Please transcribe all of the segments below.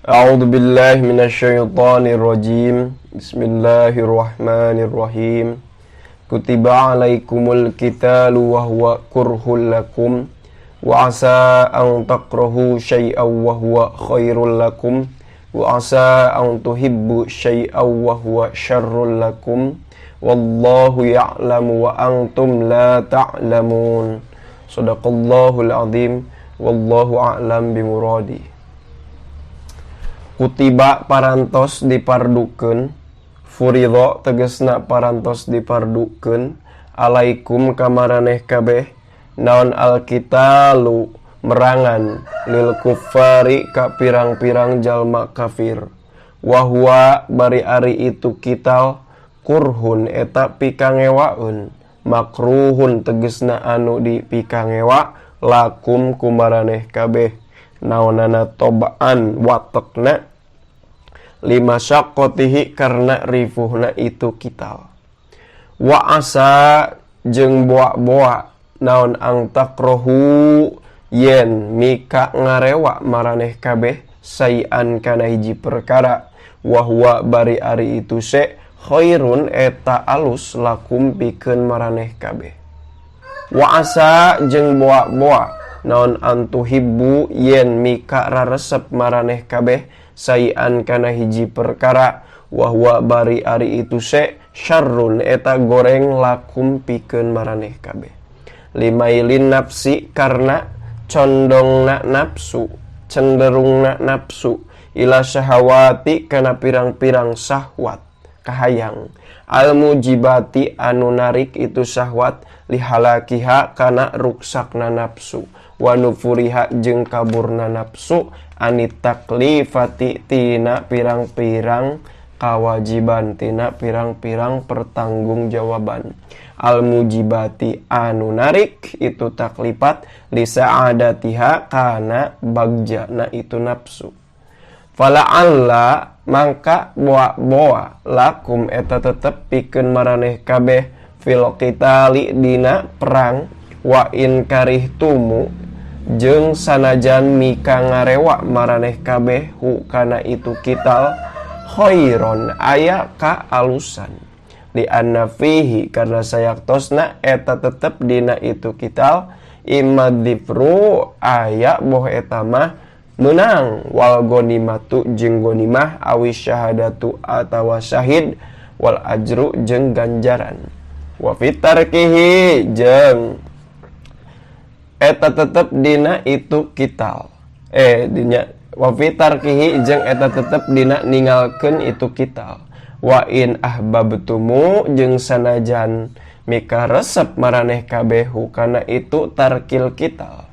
A'udzu billahi minasyaitonir rajim. Bismillahirrahmanirrahim. Kutiba 'alaikumul qitalu wa huwa kurhul lakum wa 'asa an takrahu syai'aw wa huwa khairul lakum wa 'asa an tuhibbu syai'aw wa huwa syarrul lakum wallahu ya'lamu wa antum la ta'lamun. Shadaqallahul azim. Wallahu a'lam bimuradi. Kutiba parantos dipardukeun, furidho tegesna parantos dipardukeun, alaikum kamaraneh kabeh, naon alkitalu merangan, lil kuffari ka pirang-pirang jalma kafir, wahwa bari ari itu kital, kurhun eta pikangewaeun, makruhun tegesna anu di pikangewa, lakum kumaraneh kabeh, naonana tobaan watekna lima syakotihi karena rifuhna itu kital. Wa asa jeung boa-boa naon ang takrohu yen mika ngarewa maraneh kabeh sayan kana hiji perkara wahwa bari ari itu se khairun eta alus lakum pikeun maraneh kabeh. Wa asa jeung boa-boa naon antuhibbu yen mika raresep maraneh kabeh sayan kana hiji perkara wahwa bari ari itu se syarrun eta goreng lakum pikeun maraneh kabeh. Limailin nafsi karena condongna nafsu, cenderungna nafsu, ila syahawati kana pirang-pirang syahwat kahayang, al mujibati anu narik itu syahwat lihalakiha kana ruksakna nafsu, wa nufuriha jeung kaburna nafsu anit taklifati tina pirang-pirang kawajiban, tina pirang-pirang pertanggungjawaban, al mujibati anu narik itu taklifat li sa'adatiha kana bagjana itu nafsu. Fala'alla mangka boa-boa lakum eta tetep pikeun maraneh kabeh fil qitali dina perang wa in karihtumu jeung sanajan mika ngarewa maraneh kabeh hu kana itu kital khairon aya ka alusan li anna fihi karna sayaktosna eta tetep dina itu kital imadifru aya boh eta mah menang wal gonimatu jeung gonimah awi syahadatu atawa syahid wal ajru jeung ganjaran wa fitarkihi jeung eta tetep dina itu kital dina wa fitarkihi jeung eta tetep dina ninggalkeun itu kital wa in ahbabtumu jeung sanajan mika resep maraneh kabeh kana itu tarkil kital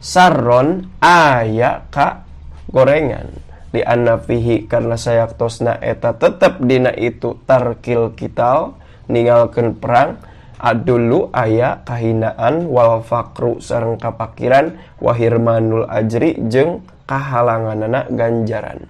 sarron aya ka gorengan di anna fihi karna sayaktosna eta tetep dina itu tarkil kital ninggalkeun perang adulu aya kahinaan wal fakru sareng kapakiran wahirmanul ajri jeung kahalanganana ganjaran.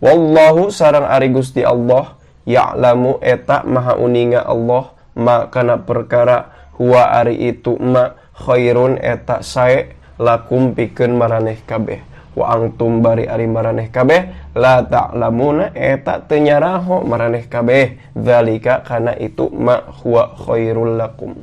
Wallahu sareng ari Gusti Allah ya'lamu eta maha uninga Allah ma kana perkara huwa ari itu ma khairun eta sae lakum pikeun maraneh kabeh wa antum bari ari maraneh kabeh la ta'lamuna eta teu nyaraho maraneh kabeh zalika kana itu ma huwa khairul lakum.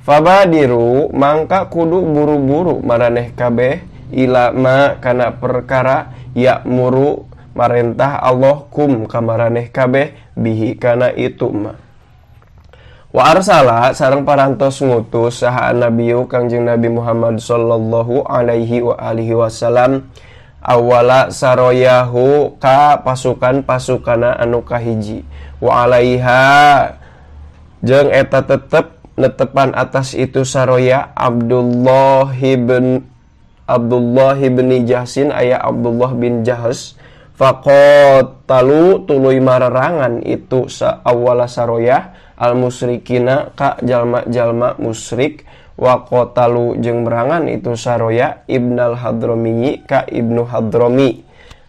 Fabadiru mangka kudu buru-buru maraneh kabeh ila ma kana perkara ya'muru marentah Allah kum ka maraneh kabeh bihi kana itu ma. Wa arsala sareng parantos ngutus saha nabiyu Kangjeng Nabi Muhammad sallallahu alaihi wa alihi wasallam awala saroyahu ka pasukan-pasukana anu kahiji wa alaiha jeung eta tetep netepan atas itu saroya Abdullah bin Jahsin aya Abdullah bin Jahs faqatalu tuluy mararangan itu awala saroya al musyrikina ka jalma-jalma musyrik wa qatalu jeung merangan itu saroya Ibnal Hadrami ka Ibnu Hadrami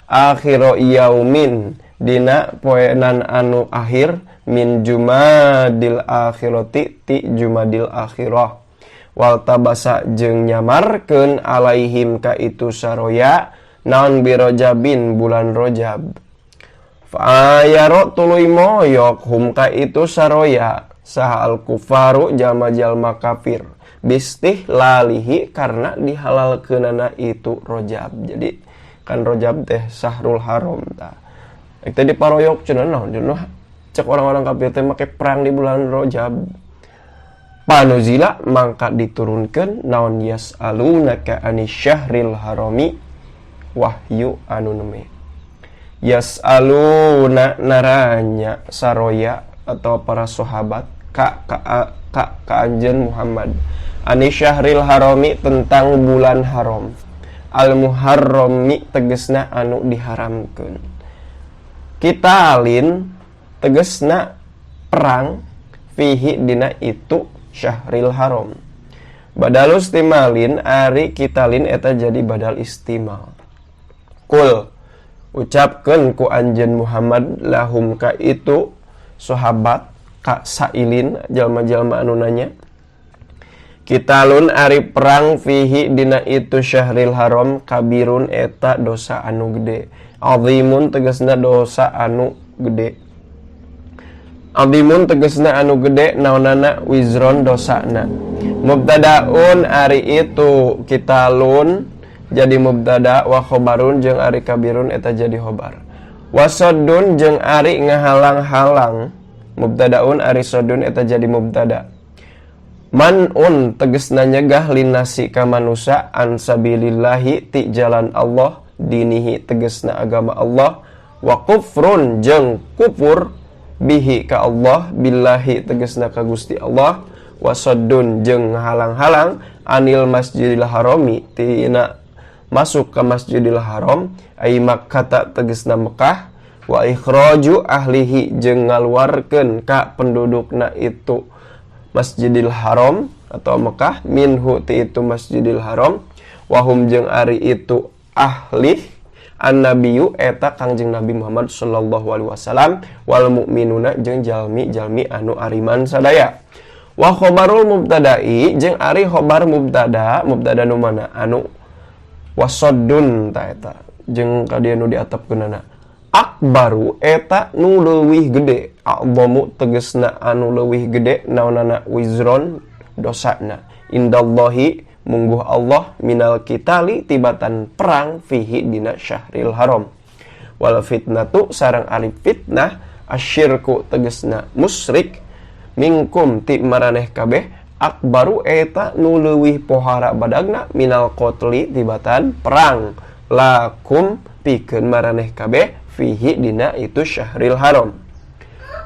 akhiro yaumin dina poenan anu akhir min Jumadil akhirati ti Jumadil akhirah wal tabasa jeung nyamarkeun alaihim ka itu saroya naon bi Rajabin bulan Rajab. Fa'ayaro tuluy moyok hum ka itu saroya saha al kufaru jalma-jalma kafir bistih lalihi karena dihalalkeunana itu Rajab. Jadi kan Rajab teh sahrul haram tah. Ek teh diparoyok cenah naon cenah cek orang-orang kafir teh make perang di bulan Rajab. Panuzila mangka diturunkeun naon yas'alunaka anis syahril harami wahyu anu neme. Yas'aluna naranya saroya atau para sahabat ka anjeun Muhammad anis syahril harami tentang bulan haram. Al muharrami tegesna anu diharamkeun. Kitalin tegesna perang fihi dina itu syahril haram. Badal istimalin ari kitalin eta jadi badal istimal. Kul ucapkeun ku anjeun Muhammad lahum ka itu sahabat ka sailin jalma-jalma anu nanya. Kitalun ari perang fihi dina itu syahril haram kabirun eta dosa anu gede. Azimun tegasna dosa anu gede. Azimun tegasna anu gede naonana wizron dosana. Mubtadaun ari itu kitalun jadi mubtada wa khobarun jeung ari kabirun eta jadi khobar. Wasaddun jeung ari ngahalang-halang. Mubtadaun ari saddun eta jadi mubtada. Man'un tegesna nyegah linasi ka manusia an sabilillahi ti jalan Allah dinihi tegesna agama Allah wa kufrun jeung kufur bihi ka Allah billahi tegesna ka Gusti Allah wasaddun jeung halang-halang anil masjidil harami tina masuk ke Masjidil Haram ai Makkah tegesna Mekah wa ikhraju ahlihi jeung ngaluarkeun ka pendudukna itu Masjidil Haram atau Mekah minhu ti itu Masjidil Haram wahum jeung ari itu ahli annabiyyu eta Kangjeng Nabi Muhammad sallallahu alaihi wasallam wal mukminuna jeung jalmi-jalmi anu ariman sadaya. Wa khobarul mubtada'i jeung ari khobar mubtada nu mana anu wasaddun ta eta jeung kadieu nu diatapkeunana akbaru eta nu leuwih gede a'dhamu tegesna anu leuwih gede naonana wizron dosana indallahi mungguh Allah minal kitali tibatan perang fihi dina syahril haram wal fitnatu sareng ari fitnah asyirku tegesna musyrik mingkum ti maraneh kabeh akbaru eta nu leuwih pohara badagna minal qatli tibatan perang lakum pikeun maraneh kabeh fihi dina itu syahril haram.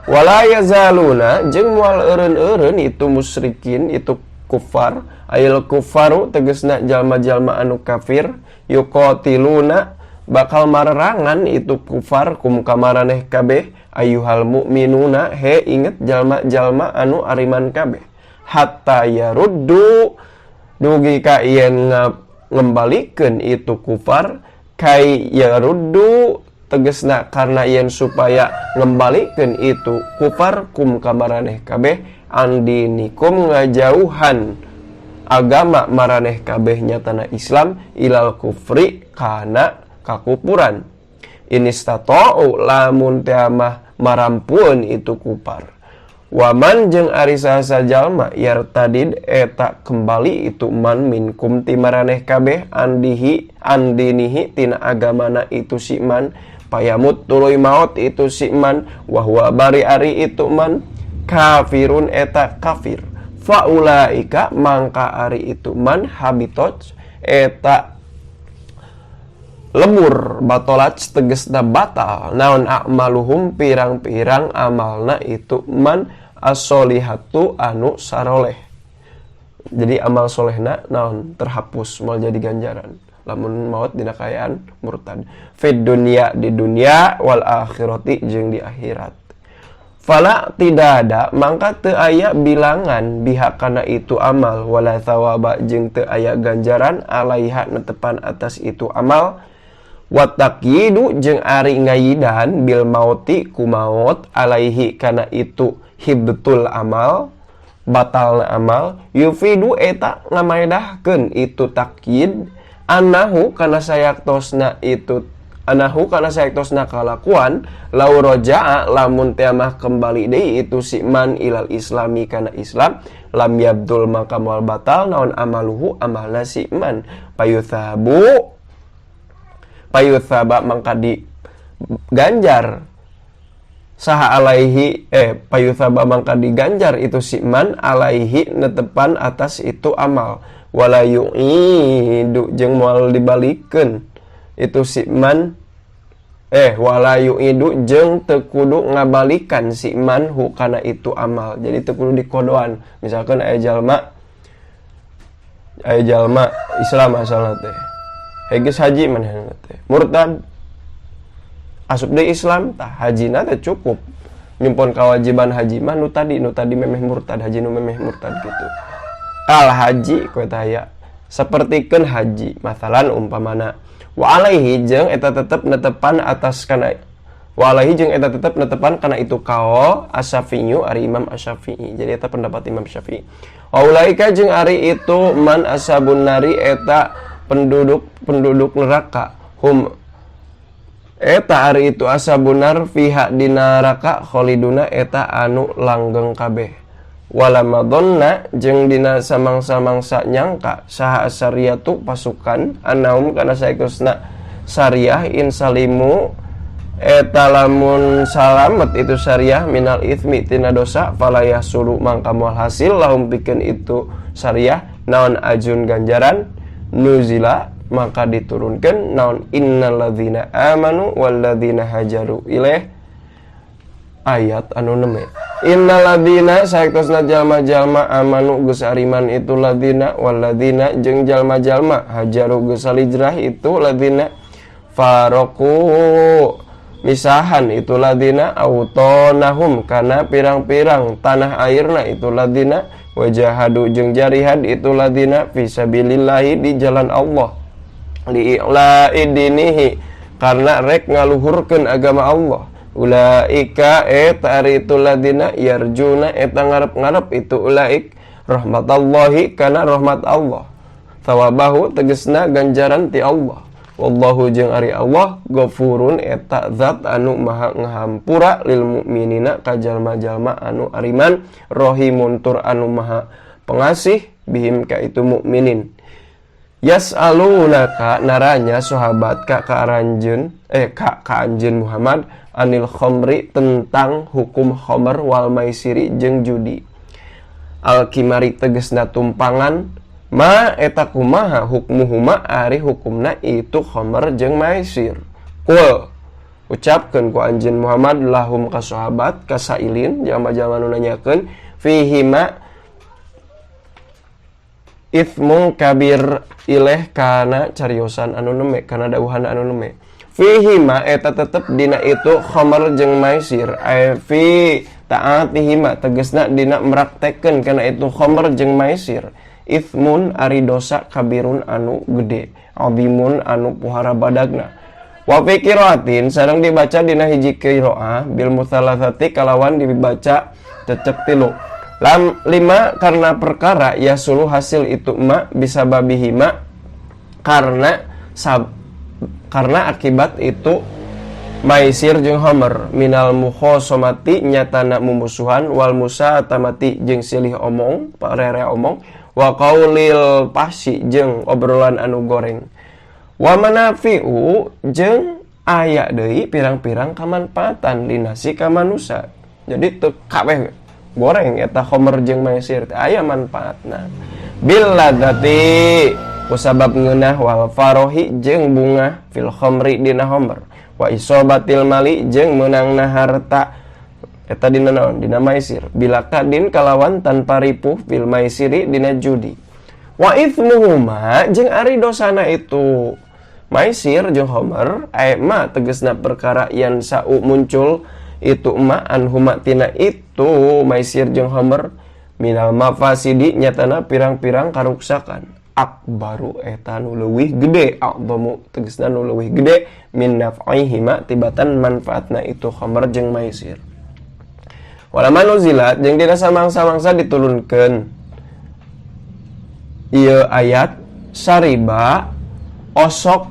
Wala yazaluna jeung moal eureun-eureun itu musyrikin itu kufar ayil kufaru tegesna jalma-jalma anu kafir yuqatiluna bakal marerangan itu kufar kum ka maraneh kabeh ayyuhal mu'minuna he inget jalma-jalma anu ariman kabeh hatta yaruddu dugi ka yen ngembalikeun itu kufar kai yaruddu tegesna karena yen supaya ngembalikeun itu kufar kum ka maraneh kabeh andinikum ngajauhan agama maraneh kabeh nyatana Islam ilal kufri kana kakupuran inistata'u lamun teh mah marampueun itu kufar. Waman jeung ari saha jalma yartadid eta kembali itu man minkum ti maraneh kabeh andinihi tina agamana itu si man payamut tuluy maot itu si man wa huwa bari ari itu man kafirun eta kafir faulaika mangka ari itu man habitot eta lemur batolat tegesna batal naon a'maluhum pirang-pirang amalna itu man as-solihatu anu saroleh. Jadi amal solehna naon terhapus moal jadi ganjaran lamun maut dina kaayaan murtad fid dunya di dunia wal akhirati jeung di akhirat. Fala tidak ada mangka teu aya bilangan biha kana itu amal wala thawaba jeung teu aya ganjaran alaiha netepan atas itu amal. Watakidu jeung ari ngayidan bil mauti ku maut alaihi kana itu hibtul amal batalna amal yufidu eta ngamaedahkeun itu takyid anahu kana sayaktosna kalakuan lau roja'a lamun tiamah kembali deui itu si man ilal islami kana Islam lam yabdul maka moal batal naon amaluhu amalna si man payuthaba mangka di ganjar saha alaihi payuthaba mangka diganjar itu si man alaihi netepan atas itu amal wala yu'idu jeung moal dibalikeun itu si man wala yu'idu jeung teu kudu ngabalikan si man hu kana itu amal. Jadi teu kudu dikodoan. Misalkan aya jalma Islam asalna teh. Geus haji manehna teh. Murtad asup deui Islam tah hajina teh cukup. Nyumpun kewajiban haji mah nu tadi memeh murtad, haji nu memeh murtad gitu. Al haji ku eta aya sapertikeun haji. Masalan umpamana wa alaihi jeung eta tetep netepan atas kana itu kaul Asy-Syafi'i ari Imam Asy-Syafi'i. Jadi eta pendapat Imam Syafi'i. Wa ulaika jeung ari itu man ashabun nari eta penduduk neraka. Hum eta ari itu ashabun nar fiha dina neraka khaliduna eta anu langgeng kabeh. Wala madonna jeung dina samangsa-mangsa nyangka saha asariyatu pasukan anaum kana saekusna syariah insalimu eta lamun salamet itu syariah minal itsmi tina dosa falayah sulu mangka moal hasil lahum pikeun itu syariah naon ajun ganjaran nuzila maka diturunkeun naon innalladzina amanu walladzina hajaru ilaih ayat anu 6. Innalladzina saektosna jalma-jalma amanu geus ariman itu ladzina walladzina jeung jalma-jalma hajaru geus hijrah itu ladzina faraqu misahan itu ladzina autonahum kana pirang-pirang tanah airna itu ladzina wajahadu jeung jarihad itu ladzina fisabilillahi di jalan Allah li'la'i dinihi karena rek ngaluhurkeun agama Allah. Ulaika eta ari itu ladina yarjuna eta ngarep-ngarep itu ulaik rahmatallahi kana rahmat Allah. Thawabahu tegesna ganjaran ti Allah. Wallahu jeung ari Allah ghafurun eta zat anu maha ngahampura lil mukminina ka jalma-jalma anu ariman rahimun tur anu maha pengasih bihim ka itu mukminin. Yas'alunaka naranya sahabat ka anjeun Muhammad anil khamri tentang hukum khamr wal maisiri jeung judi. Al kimari tegesna tumpangan ma eta kumaha hukmuhuma ari hukumna itu khamr jeung maisir. Qul ucapkeun ku anjeun Muhammad lahum ka sahabat kasailin jama-jama nu nanyakeun fihima ithmu kabir ileh kana cariosan anu neme kana dawuhan anu neme fihima eta tetep dina itu khamr jeung maisir fi taatihima tegesna dina meraktekeun kana itu khamr jeung maisir ithmun ari dosa kabirun anu gede azimun anu puhara badagna wa fi qiraatin sareng dibaca dina hiji qiraah bil mutsalatsati kalawan dibaca cecek tilu. Lima karena perkara ya suluh hasil itu ma bisa babihima karena akibat itu maisir jeung khamr minal mukhosomati nyatana mumusuhan wal musatamati jeung silih omong parere omong wa qaulil pahsi jeung obrolan anu goreng wa manafi'u jeung aya deui pirang-pirang kamanfaatan dinasi ka manusia. Jadi teu kabeh goreng eta khamr jeung maisir teh aya manfaatna bil ladati kusabab ngeunah wal farohi jeung bunga fil khamri dina khamr wa isobatil mali jeung meunangna harta eta dina naon dina maisir bila kadin kalawan tanpa ripuh fil maisiri dina judi wa itsmuhuma jeung ari dosana itu maisir jeung khamr ma tegasna perkara yang sau muncul itu ma anhuma tina itu maisir jeung khamr minal mafasidi nyatana pirang-pirang karuksakan akbaru eta nu leuwih gede aqdamu tegasna nu leuwih gede min naf'ihima tibatan manfaatna itu khamr jeung maisir. Walaman nuzilat jeung dina samangsa-mangsa diturunkeun ieu ayat sariba osok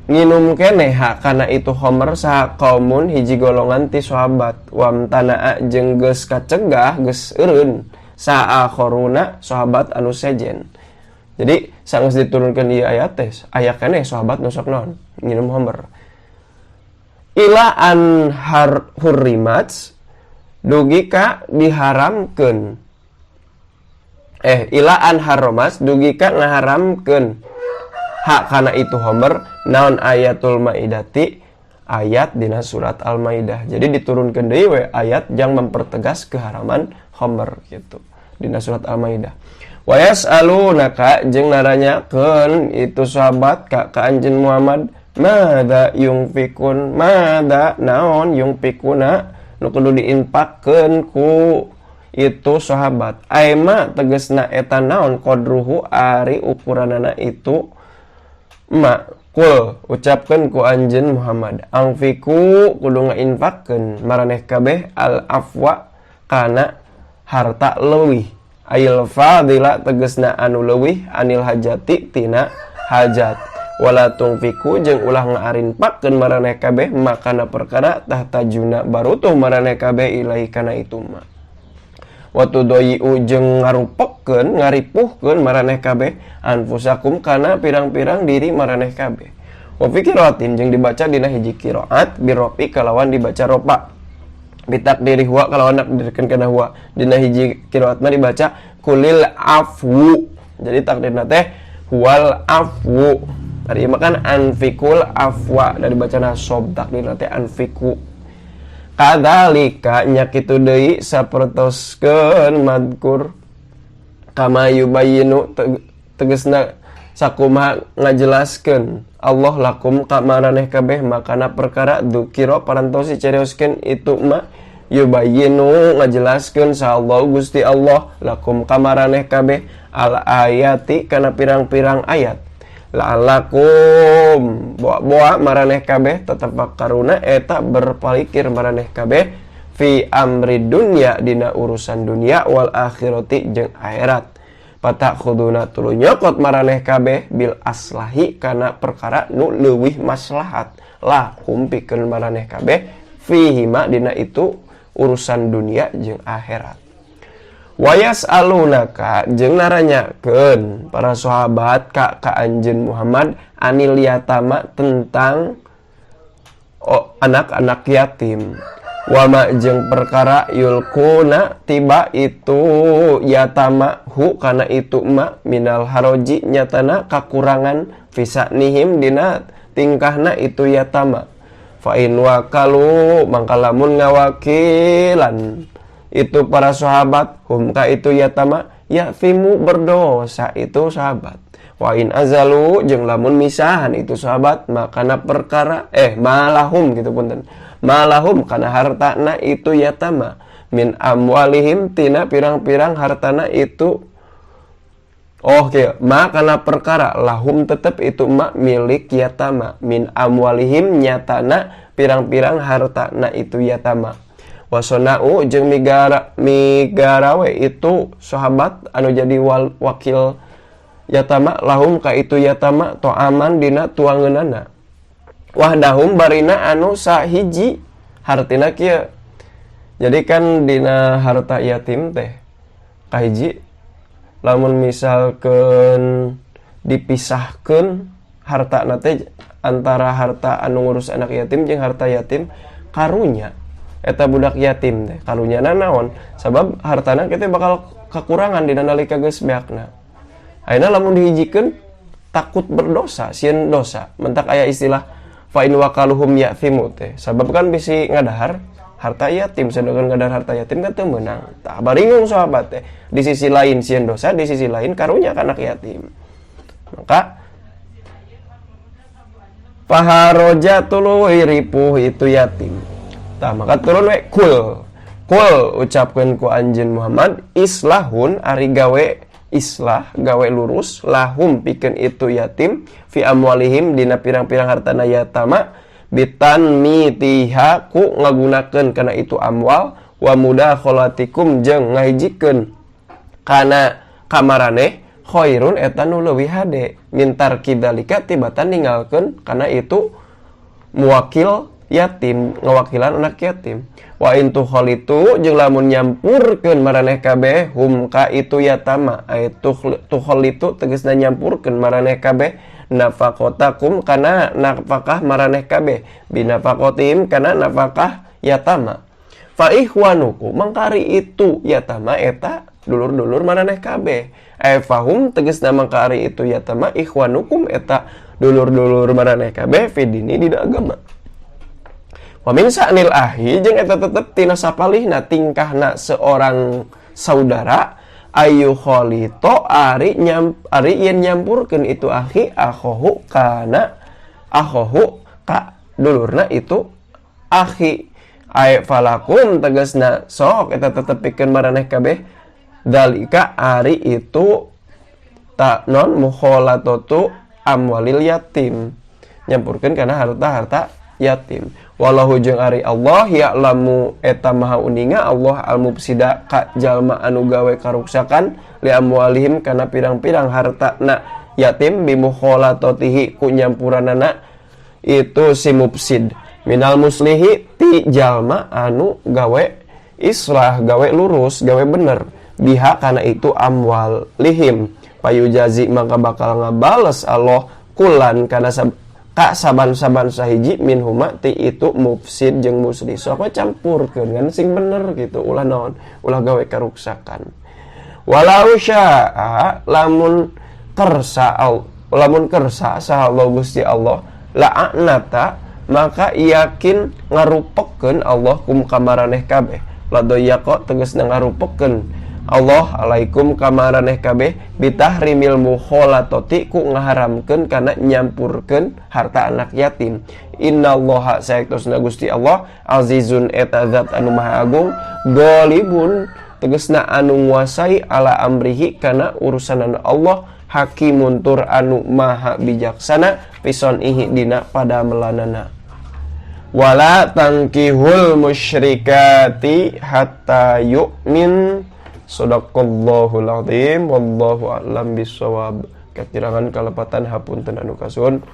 nginum keneh kana itu homer saha kaumun hiji golongan ti sahabat wamtanaa jeung geus kacegah geus eureun saha khoruna sahabat anu sejen. Jadi sanggeus diturunkeun ieu ayat teh aya keneh sahabat nu sok naon nginum homer. Ila an hurrimat dugi ka diharamkeun ila an haromas dugi ka ngaharamkeun hak kana itu homer naon ayatul maidati ayat dina surat al-maidah. Jadi diturunkeun deui we ayat yang mempertegas keharaman homer gitu dina surat al-maidah. Wa yas'alunaka jeung naranyakeun itu sahabat ka anjeun Muhammad mada yungfikun mada naon yungfikuna nu kudu diinfakkeun ku itu sahabat. Aima tegasna eta naon qadruhu ari ukuranana itu kul ucapkeun ku anjeun Muhammad angfiku kudu ngainfakkeun maraneh kabeh al afwa kana harta leuwih ail fadila tegasna anu leuwih anil hajati tina hajat wala tungfiku jeung ulah ngaarinfakkeun maraneh kabeh makana perkara tahtajuna barutuh maraneh kabeh ilahi kana itu ma watu doi ujeng ngarupekeun ngaripuhkeun maraneh kabeh anfusakum kana pirang-pirang diri maraneh kabeh. Wa fi qiraatin jeung dibaca dina hiji qiraat birofi kalawan dibaca ropa bitakdiri huwa kalawan nakdirkeun kana huwa dina hiji qiraat mah dibaca kulil afwu. Jadi takdirna teh huwal afwu. Tadi makan anfikul afwa dari bacana sob takdirna teh anfiku. Kadzalika nya kitu deui sapertoskeun madkur kama yubayyinu tegasna sakumaha ngajelaskeun Allah lakum ka maraneh kabeh makana perkara dzukira parantos dicarioskeun itu mah yubayyinu ngajelaskeun sa Allah Gusti Allah lakum ka maraneh kabeh al ayati kana pirang-pirang ayat la'alakum boa maraneh kabeh tatafakkaruna eta berpalikir maraneh kabeh fi amri dunya dina urusan dunia wal akhirati jeung akhirat patakhuduna tuluy nyokot maraneh kabeh bil aslahi kana perkara nu leuwih maslahat lakum pikeun maraneh kabeh fihi ma dina itu urusan dunia jeung akhirat. Wayas alunaka jeung naranyakeun para sahabat ka anjeun Muhammad anil yatama tentang anak-anak yatim. Wama jeung perkara yulkuna tiba itu yatama hu kana itu ma minal haroji nyatana kakurangan fisa'nihim dina tingkahna itu yatama. Fa in wakalu mangka lamun ngawakilan itu para sahabat humka itu yatama yafimu berdosa itu sahabat wa in azalu jeung lamun misahan itu sahabat makana perkara malahum gitu punten malahum kana hartana itu yatama min amwalihim tina pirang-pirang hartana itu makana perkara lahum tetep itu mak milik yatama min amwalihim nyatana pirang-pirang hartana itu yatama wasonau jeung migarawe itu sahabat anu jadi wakil yatama lahum ka itu yatama to aman dina tuangeunana wahdahum barina anu sahiji hartina kieu. Jadi kan dina harta yatim teh kahiji lamun misalkeun dipisahkeun harta teh antara harta anu ngurus anak yatim jeung harta yatim karunya eta budak yatim teh karunyana naon sabab hartana kita bakal kekurangan dina nalika geus beakna. Ayeuna lamun dihijikeun takut berdosa sieun dosa mentak aya istilah fa in wakaluhum ya'thimu teh sabab kan bisi ngadahar harta yatim sedangkan ngadahar harta yatim kan teu meunang tah baringung sahabat teh di sisi lain sieun dosa di sisi lain karunya ka anak yatim maka paharoja tuluy ripuh itu yatim. Tah maka turun we kul ucapkeun ku anjeun Muhammad islahun ari gawe islah gawe lurus lahum pikeun itu yatim fi amwalihim dina pirang-pirang hartana yatama bitan mitiha ku ngagunakeun kana itu amwal wa mudakhalatikum jeung ngahijikeun kana kamaraneh khairun eta nu leuwih hade mintar kidalika tibatan ninggalkeun kana itu muwakil yatim ngawakilan anak yatim. Wa in tukhalitu jeung lamun nyampurkeun maraneh kabeh hum ka itu yatama aya tukhalitu tegasna nyampurkeun maraneh kabeh nafaqatakum kana nafkah maraneh kabeh binafaqatim kana nafkah yatama fa ikhwanukum mangkari itu yatama eta dulur-dulur maraneh kabeh fahum tegasna mangkari itu yatama ikhwanukum eta dulur-dulur maraneh kabeh fidini di agama. Wa min sa'nil ahi jeung eta tetep tina sapalihna tingkahna seorang saudara ayu kholito ari yen nyampurkeun itu akhi akhohu kana akhohu ka dulurna itu akhi ay falakum tegasna sok eta tetep pikeun maraneh kabeh dalika ari itu ta non mukhalatatu amwalil yatim nyampurkeun kana harta-harta yatim. Wallahu jeung ari Allah ya'lamu eta maha uninga Allah al-mufsida ka jalma anu gawe karuksakan li amwalihim kana pirang-pirang hartana yatim bimukhalatatihi ku nyampuranana itu si mufsid minal muslihi ti jalma anu gawe islah gawe lurus gawe bener biha kana itu amwal lihim payujazi maka bakal ngabales Allah kulan kana ka saban-saban sahiji min huma ti itu mufsid jeung muslih sok campurkeun kan sing bener gitu ulah naon ulah gawe karuksakan walau syaa lamun kersa saha Allah Gusti Allah la'anata maka yakin ngarupekeun Allah kum kamaraneh kabeh ladoyaqo tegasna ngarupekeun Allah alaikum kamaraneh kabeh bitahrimil mukhalatati ku ngaharamkeun kana nyampurkeun harta anak yatim. Innallaha sayaktosna Gusti Allah azizun eta zat anu maha agung ghalibun tegasna anu nguasai ala amrihi kana urusan Allah hakimun tur anu maha bijaksana pison ihi dina pada melanana. Wala tankihul musyrikati hatta yu'min. Shadaqallahul azim wallahu a'lam bissawab. Kekurangan kalepatan hapunten anu kasuhun.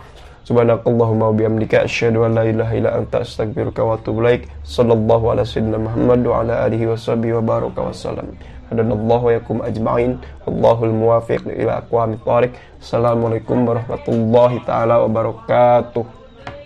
Subhanakallahumma wa bihamdika asyhadu an la ilaha illa anta astaghfiruka wa atubu ilaik. Sallallahu ala sayyidina Muhammad wa ala alihi washabihi wa baraka wasallam. Hadanallahu wa yakum ajma'in. Wallahul muwaffiq ila aqwamit thoriq. Assalamualaikum warahmatullahi taala wabarakatuh.